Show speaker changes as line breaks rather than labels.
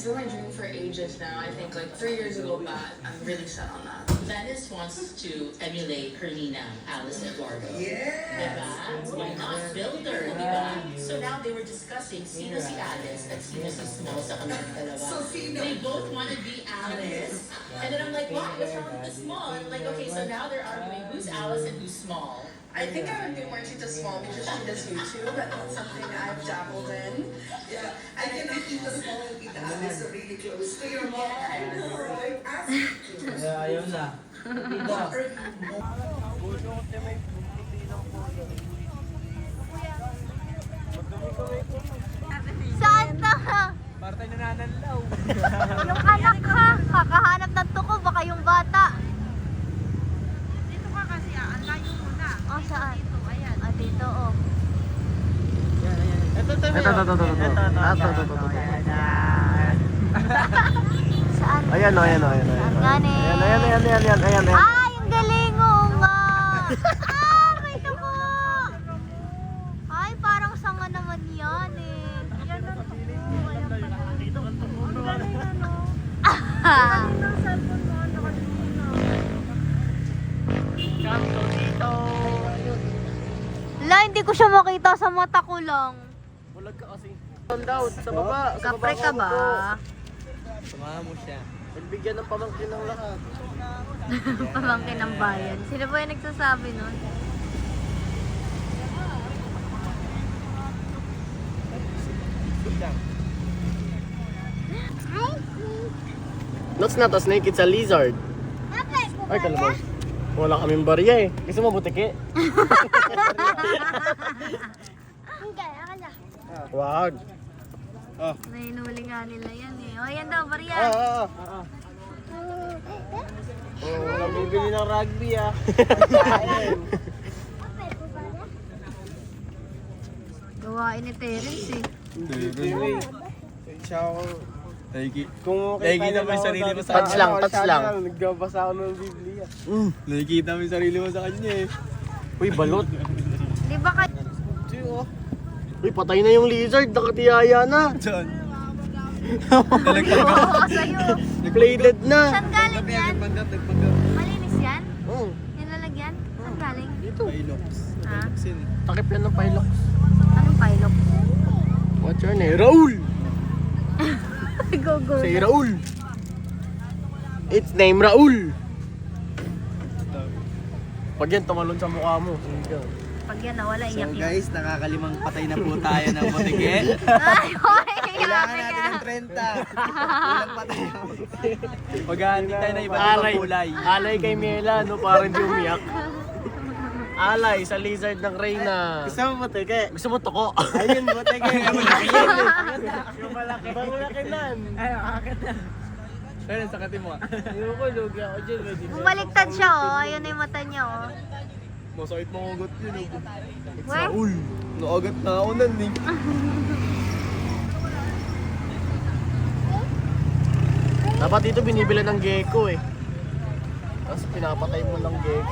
It's been my dream for ages now. I think like 3 years ago, but I'm really set on that.
Venice wants to emulate her ninang, Alice Eduardo. Diba? Why not build her, diba? So now they were discussing sino si Alice at sino si Small sa kanilang dalawa. They both want to be Alice. And then I'm like, why? What's wrong with the Small? And I'm like, okay, so now they're arguing who's Alice and who's Small.
I think I would be more Tita Small because she does YouTube, and that's something I've dabbled in.
Yeah, I cannot Tita Small and Tita Alice are really close to your mom. I know, right? Ask
Kaya ayaw na.
Saan na?
Para tayo nananalaw.
Yung anak ha, kakahanap ng tuko, baka yung bata.
Dito ka kasi, ang layo muna.
Oh, saan?
Dito, ayan.
Ah, dito oh.
Ito.
Saan?
Ayan.
Saan gani?
Ayan.
Ay, ang galing oo nga. Ah, may tuko. Ay, parang sanga naman yan eh.
Yan ang tuko. Ayan pala. Ang galing ano.
Ah.
Ang ng cellphone mo, nakalimina.
Wala, hindi ko siya makita sa mata ko lang.
Bulag ka kasi. Down, sa baba.
Kapre ka ba?
Samahan mo siya.
Nagbigyan ng pamangkin ng lahat.
Pamangkin ng bayan. Sino ba yung nagsasabi nun?
That's not a snake, it's a lizard. Ay, kalabas. Wala kaming barya eh. Gusto mo butiki? Wag.
Nainuli nga nila yan eh. O, yan daw, Maria.
Walang bibili ng rugby ah.
Gawain ni Terence eh.
Kung
Nakikita mo yung sarili mo sa
touch lang.
Nagbabasa ako ng Biblia.
Nakikita mo yung sarili mo sa kanya eh.
Uy, balot.
Di ba ka...
Uy, patay na yung lizard. Nakatiyaya na.
John.
Oo, sa'yo.
Plated na.
Saan galing yan?
Nagpanggap.
Malinis yan?
Oh,
Yung lalagyan? Saan galing?
dito.
Pilops.
Ha?
Sin.
Takip yan ng pilok.
Anong pilot?
What's your name? Raul!
Go.
Say Raul. It's name Raul. Pag yan tumalon sa mukha mo. Sige.
Pag yan nawala,
So
iyak yun.
guys, nakakalimang patay na po tayo ng butike.
Ay, hoy!
Kailangan
Grabe
natin
ka.
ng 30. Kulang patay ng butike. Pag-aantay tayo na iba't ibang kulay.
Alay kay Miela, no? Para hindi umiyak. Alay sa lizard ng Reyna.
Gusto mo butike?
Gusto mo toko?
Ayun, butike. Malaki yan.
Yung malaki. Malaki nan.
Ay, akakit na. Pero sakatin mo.
Yung ko, lugi ako dyan.
Bumaliktad siya oh. Ayun na yung mata niya oh.
Masakit mga ugot yun.
Weh?
Raul. Naagat na ako nan eh.
Dapat dito binibila ng gecko eh. Tapos pinapatay mo ng gecko.